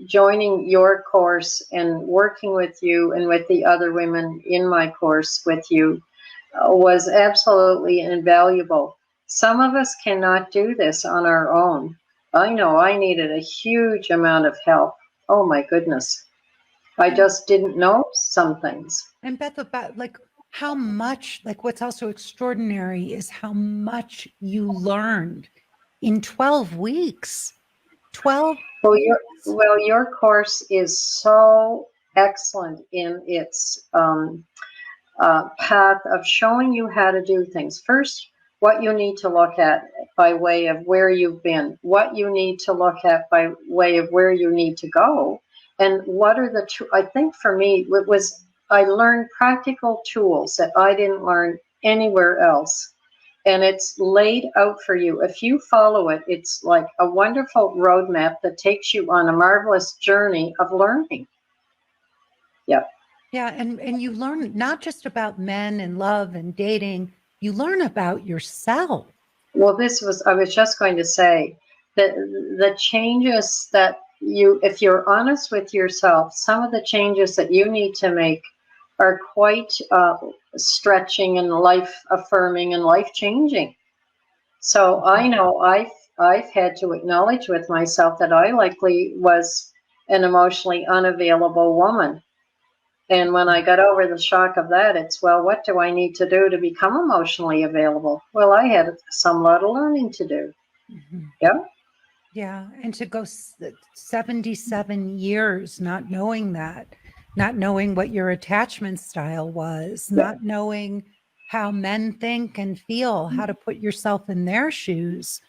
S2: joining your course and working with you and with the other women in my course with you was absolutely invaluable. Some of us cannot do this on our own. I know I needed a huge amount of help. Oh my goodness. I just didn't know some things.
S1: And Beth, about like how much, like what's also extraordinary is how much you learned in 12 weeks. 12
S2: Well,
S1: weeks.
S2: your course is so excellent in its path of showing you how to do things. First, what you need to look at by way of where you've been, what you need to look at by way of where you need to go, and what are the I think for me, it was I learned practical tools that I didn't learn anywhere else. and it's laid out for you. If you follow it, it's like a wonderful roadmap that takes you on a marvelous journey of learning. Yeah.
S1: Yeah, and you learn not just about men and love and dating, you learn about yourself.
S2: Well, I was just going to say that the changes that if you're honest with yourself, some of the changes that you need to make are quite stretching and life affirming and life changing. So I know I've had to acknowledge with myself that I likely was an emotionally unavailable woman. And when I got over the shock of that, it's, well, what do I need to do to become emotionally available? Well, I had some lot of learning to do.
S1: Mm-hmm.
S2: Yeah.
S1: Yeah. And to go 77 years not knowing that, not knowing what your attachment style was, not knowing how men think and feel, how to put yourself in their shoes.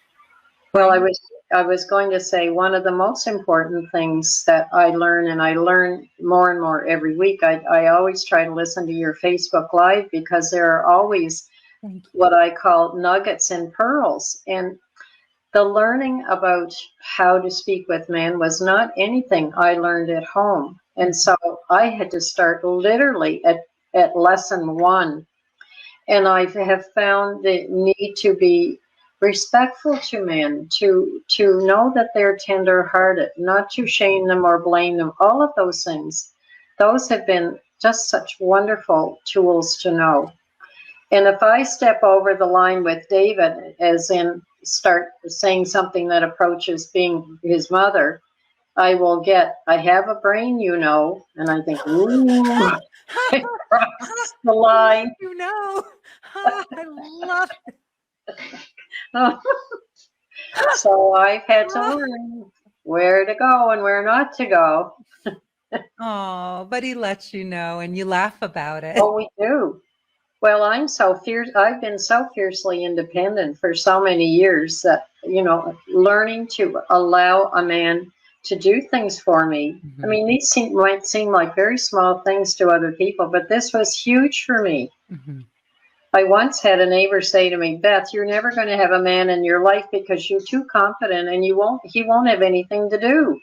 S2: Well, I was going to say one of the most important things that I learn, and I learn more and more every week. I always try to listen to your Facebook Live because there are always what I call nuggets and pearls. And the learning about how to speak with men was not anything I learned at home. And so I had to start literally at lesson 1. And I have found the need to be respectful to men, to know that they're tender-hearted, not to shame them or blame them, all of those things. Those have been just such wonderful tools to know. And if I step over the line with David, as in start saying something that approaches being his mother, I have a brain, and I think, ooh, I crossed the line.
S1: I love
S2: it. So I've had to learn where to go and where not to go.
S1: Oh, but he lets you know and you laugh about it.
S2: Oh, we do. Well, I've been so fiercely independent for so many years that, learning to allow a man to do things for me.
S1: Mm-hmm.
S2: I mean, these might seem like very small things to other people, but this was huge for me.
S1: Mm-hmm.
S2: I once had a neighbor say to me, Beth, you're never going to have a man in your life because you're too confident and he won't have anything to do.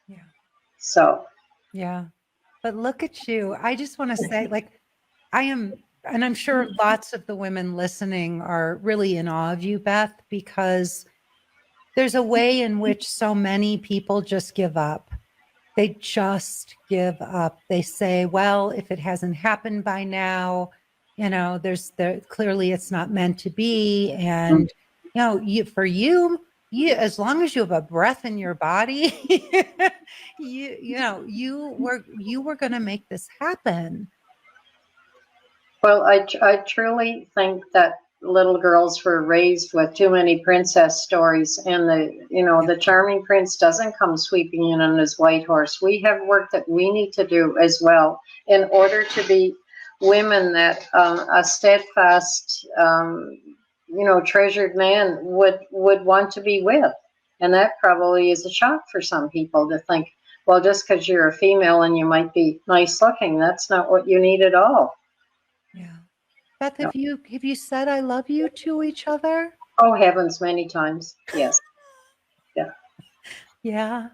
S1: Yeah.
S2: So.
S1: Yeah. But look at you. I just want to say, I am, and I'm sure lots of the women listening are really in awe of you, Beth, because there's a way in which so many people just give up. They just give up. They say, well, if it hasn't happened by now, clearly it's not meant to be. And, for you, as long as you have a breath in your body, you were going to make this happen.
S2: Well, I truly think that little girls were raised with too many princess stories, and the charming prince doesn't come sweeping in on his white horse. We have work that we need to do as well in order to be women that a steadfast, treasured man would want to be with. And that probably is a shock for some people to think, well, just because you're a female and you might be nice looking, that's not what you need at all.
S1: Yeah. Beth, have you said I love you to each other?
S2: Oh, heavens, many times. Yes. Yeah.
S1: Yeah.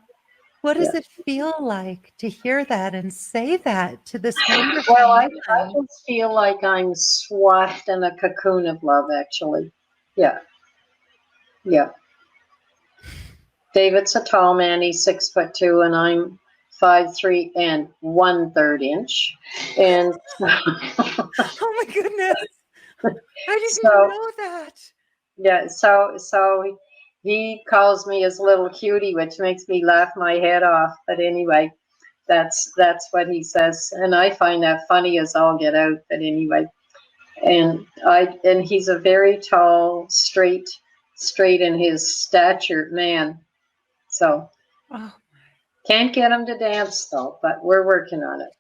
S1: What does it feel like to hear that and say that to this wonderful
S2: Well, I
S1: man?
S2: just feel like I'm swathed in a cocoon of love, actually. Yeah. Yeah. David's a tall man. He's 6'2", and I'm 5'3" and 1/3 inch. And
S1: oh my goodness. I didn't know that.
S2: Yeah, so he calls me his little cutie, which makes me laugh my head off. But anyway, that's what he says, and I find that funny as all get out. But anyway, and he's a very tall, straight in his stature man. So can't get him to dance though, but we're working on it.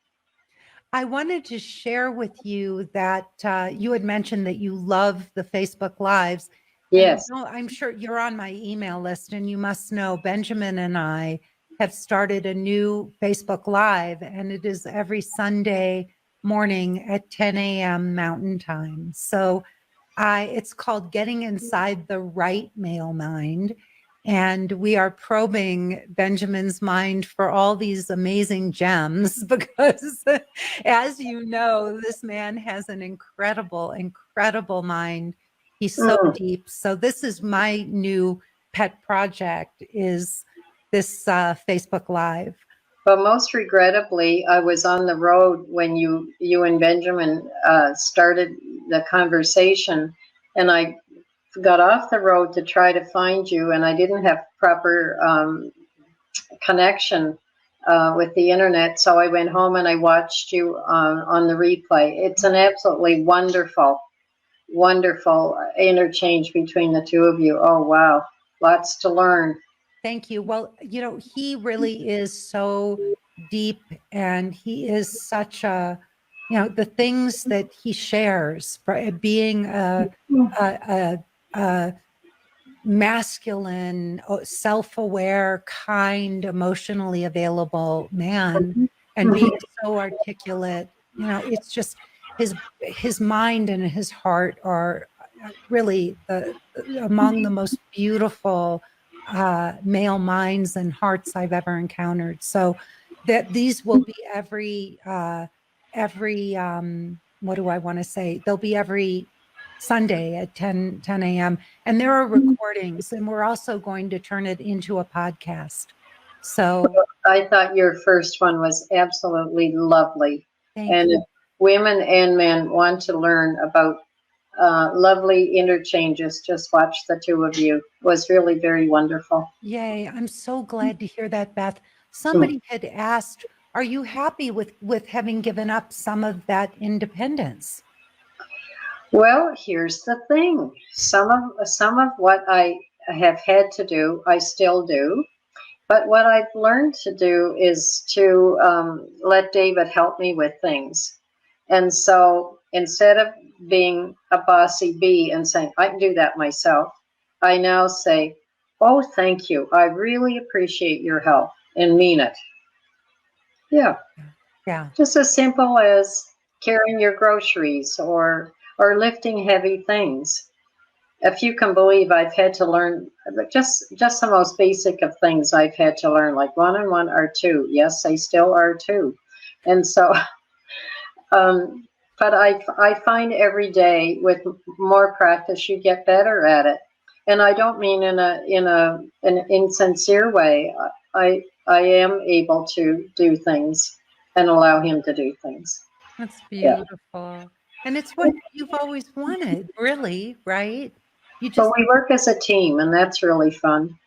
S1: I wanted to share with you that you had mentioned that you love the Facebook Lives.
S2: Yes.
S1: And I'm sure you're on my email list, and you must know Benjamin and I have started a new Facebook Live, and it is every Sunday morning at 10 a.m. Mountain Time. So It's called Getting Inside the Right Male Mind. And we are probing Benjamin's mind for all these amazing gems because, as you know, this man has an incredible, incredible mind. He's so deep. So this is my new pet project, is this Facebook Live.
S2: But most regrettably, I was on the road when you and Benjamin started the conversation, and I got off the road to try to find you, and I didn't have proper connection with the internet, so I went home and I watched you on the replay. It's an absolutely wonderful, wonderful interchange between the two of you. Oh, wow. Lots to learn.
S1: Thank you. Well, he really is so deep, and he is such a, the things that he shares, being a masculine, self-aware, kind, emotionally available man, and being so articulate. It's just his mind and his heart are really among the most beautiful male minds and hearts I've ever encountered. So that these will be every what do I want to say? They'll be every Sunday at 10 a.m. And there are recordings, and we're also going to turn it into a podcast. So
S2: I thought your first one was absolutely lovely.
S1: Thank you.
S2: If women and men want to learn about lovely interchanges, just watch the two of you. It was really very wonderful.
S1: Yay. I'm so glad to hear that, Beth. Somebody had asked, are you happy with having given up some of that independence?
S2: Well, here's the thing. Some of what I have had to do, I still do. But what I've learned to do is to let David help me with things. And so instead of being a bossy bee and saying, I can do that myself, I now say, oh, thank you. I really appreciate your help, and mean it. Yeah.
S1: Yeah.
S2: Just as simple as carrying your groceries or lifting heavy things. If you can believe, I've had to learn just the most basic of things. I've had to learn, like 1 and 1 are 2. Yes, they still are 2. And so, but I find every day with more practice, you get better at it. And I don't mean in an insincere way. I am able to do things and allow him to do things.
S1: That's beautiful. Yeah. And it's what you've always wanted, really, right?
S2: So we work as a team, and that's really fun.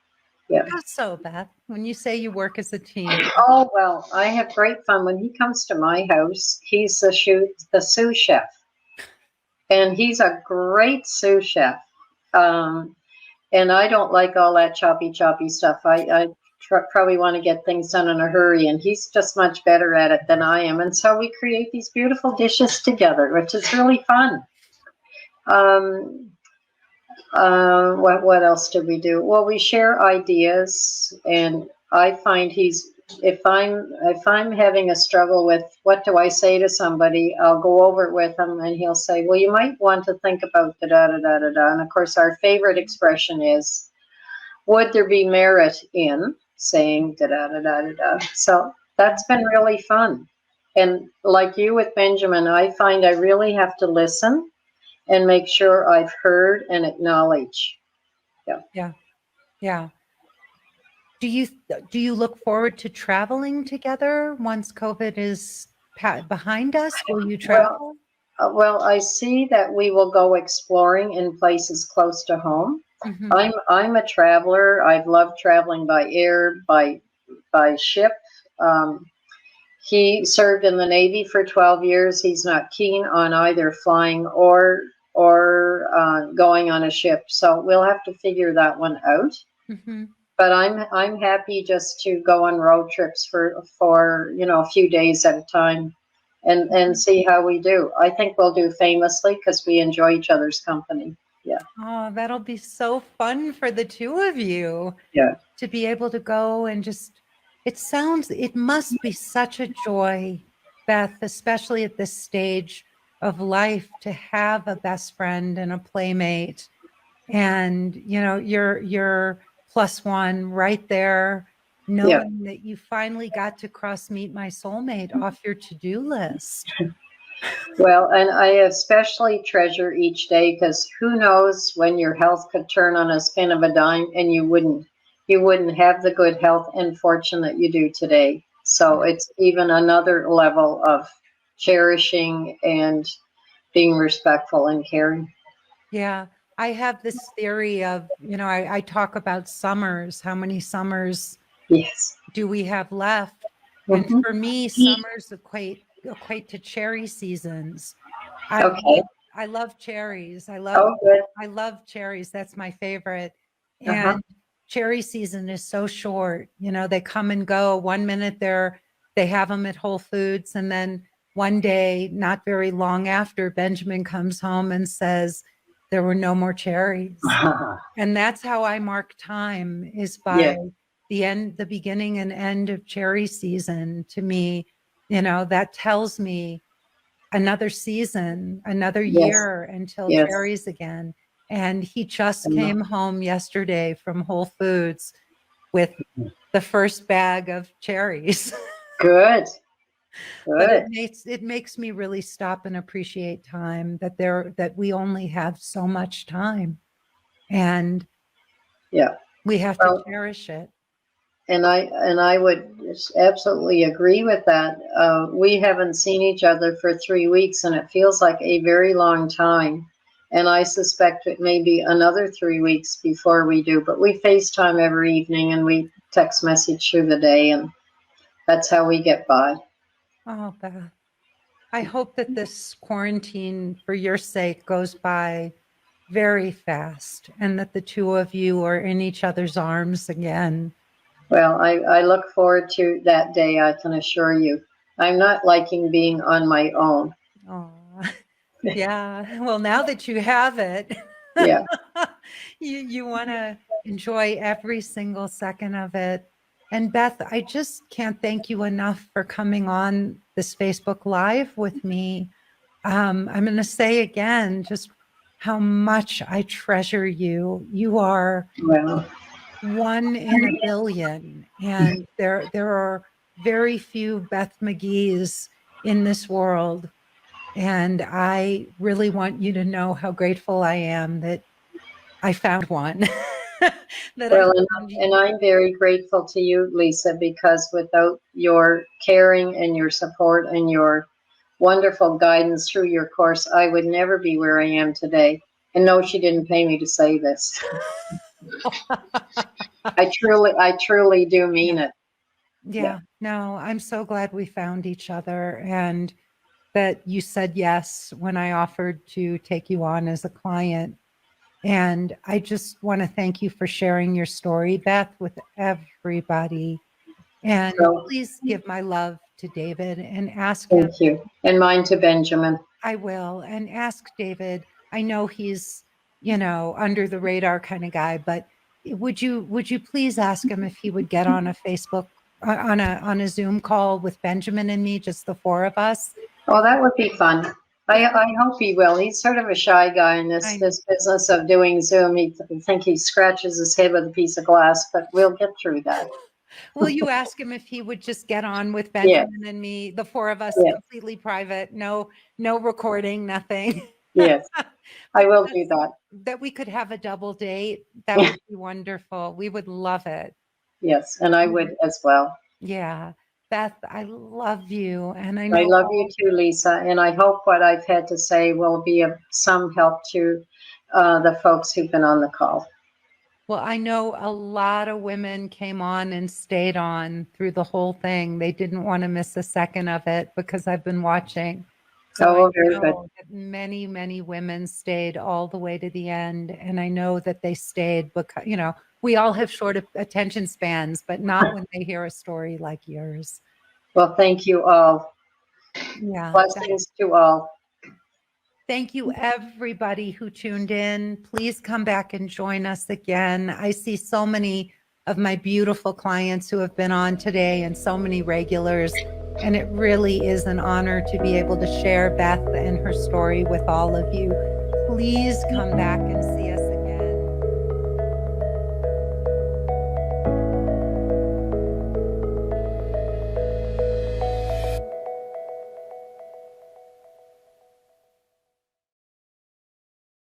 S2: Yeah.
S1: How so, Beth, when you say you work as a team?
S2: Oh, well, I have great fun. When he comes to my house, he's the sous chef. And he's a great sous chef. And I don't like all that choppy stuff. I probably want to get things done in a hurry, and he's just much better at it than I am. And so we create these beautiful dishes together, which is really fun. What else do we do? Well, we share ideas, and I find if I'm having a struggle with what do I say to somebody, I'll go over it with him, and he'll say, well, you might want to think about da da da da da da. And of course, our favorite expression is, would there be merit in saying da da da da da da? So that's been really fun. And like you with Benjamin, I find I really have to listen and make sure I've heard and acknowledge.
S1: Yeah. Do you look forward to traveling together once COVID is behind us? Will you travel?
S2: Well, I see that we will go exploring in places close to home. Mm-hmm. I'm a traveler. I've loved traveling by air, by ship. He served in the Navy for 12 years. He's not keen on either flying or going on a ship. So we'll have to figure that one out. Mm-hmm. But I'm happy just to go on road trips for a few days at a time and see how we do. I think we'll do famously because we enjoy each other's company. Yeah.
S1: Oh, that'll be so fun for the two of you.
S2: Yeah.
S1: To be able to go and it must be such a joy, Beth, especially at this stage of life to have a best friend and a playmate. And, you know, you're plus one right there, knowing that you finally got to cross meet my soulmate off your to-do list.
S2: Well, and I especially treasure each day because who knows when your health could turn on a spin of a dime and you wouldn't have the good health and fortune that you do today. So it's even another level of cherishing and being respectful and caring.
S1: Yeah. I have this theory of, you know, I talk about summers. How many summers
S2: Yes.
S1: do we have left? And
S2: Hmm.
S1: for me, summers equate to cherry seasons. I
S2: Okay.
S1: I love cherries.
S2: Oh, good.
S1: I love cherries. That's my favorite.
S2: Uh-huh.
S1: And cherry season is so short. You know, they come and go. One minute they have them at Whole Foods, and then one day, not very long after, Benjamin comes home and says there were no more cherries. And that's how I mark time, is by
S2: Yes.
S1: the beginning and end of cherry season. To me, you know, that tells me another season, another
S2: Yes.
S1: year until
S2: Yes.
S1: cherries again. And he just
S2: Uh,
S1: came home yesterday from Whole Foods with the first bag of cherries.
S2: Good.
S1: But
S2: Good.
S1: it makes me really stop and appreciate time, that we only have so much time, and
S2: Yeah.
S1: we have to
S2: Well,
S1: cherish it.
S2: and I would absolutely agree with that. We haven't seen each other for 3 weeks, and it feels like a very long time. And I suspect it may be another 3 weeks before we do. But we FaceTime every evening, and we text message through the day, and that's how we get by.
S1: Oh, Beth, I hope that this quarantine, for your sake, goes by very fast, and that the two of you are in each other's arms again.
S2: Well, I look forward to that day, I can assure you. I'm not liking being on my own.
S1: Oh, yeah. Well, now that you have it,
S2: Yeah.
S1: you want to enjoy every single second of it. And Beth, I just can't thank you enough for coming on this Facebook Live with me. I'm going to say again just how much I treasure you. You are
S2: Well,
S1: one in a billion, and there are very few Beth McGee's in this world. And I really want you to know how grateful I am that I found one. That I
S2: well,
S1: found
S2: and
S1: you.
S2: I'm very grateful to you, Lisa, because without your caring and your support and your wonderful guidance through your course, I would never be where I am today. And no, she didn't pay me to say this. I truly do mean
S1: Yeah.
S2: it. Yeah.
S1: Yeah. No, I'm so glad we found each other, and that you said yes when I offered to take you on as a client. And I just want to thank you for sharing your story, Beth, with everybody. And
S2: So
S1: please give my love to David and ask him.
S2: thank you. And mine to Benjamin.
S1: I will. And ask David. I know he's, you know, under the radar kind of guy, but would you please ask him if he would get on a Facebook on a Zoom call with Benjamin and me, just the four of us?
S2: Oh, that would be fun.
S1: Yeah,
S2: I hope he will. He's sort of a shy guy in
S1: I
S2: this business of doing Zoom. I think he scratches his head with a piece of glass, but we'll get through that.
S1: Will you ask him if he would just get on with
S2: Yeah,
S1: Benjamin and me, the four of us,
S2: yeah,
S1: completely private, no recording, nothing.
S2: yes. I
S1: But
S2: will do that.
S1: that we could have a double date. That would be wonderful. We would love it.
S2: Yes, and I would as well.
S1: Yeah. Beth, I love you. And I
S2: I
S1: know
S2: love you too, Lisa, and I hope what I've had to say will be of some help to the folks who've been on the call.
S1: Well, I know a lot of women came on and stayed on through the whole thing. They didn't want to miss a second of it because I've been watching. So I
S2: Oh, very good.
S1: know that many, many women stayed all the way to the end. And I know that they stayed because, you know, we all have short attention spans, but not when they hear a story like yours.
S2: Well, thank you all.
S1: Yeah.
S2: Blessings to all.
S1: Thank you, everybody who tuned in. Please come back and join us again. I see so many of my beautiful clients who have been on today, and so many regulars. And it really is an honor to be able to share Beth and her story with all of you. Please come back and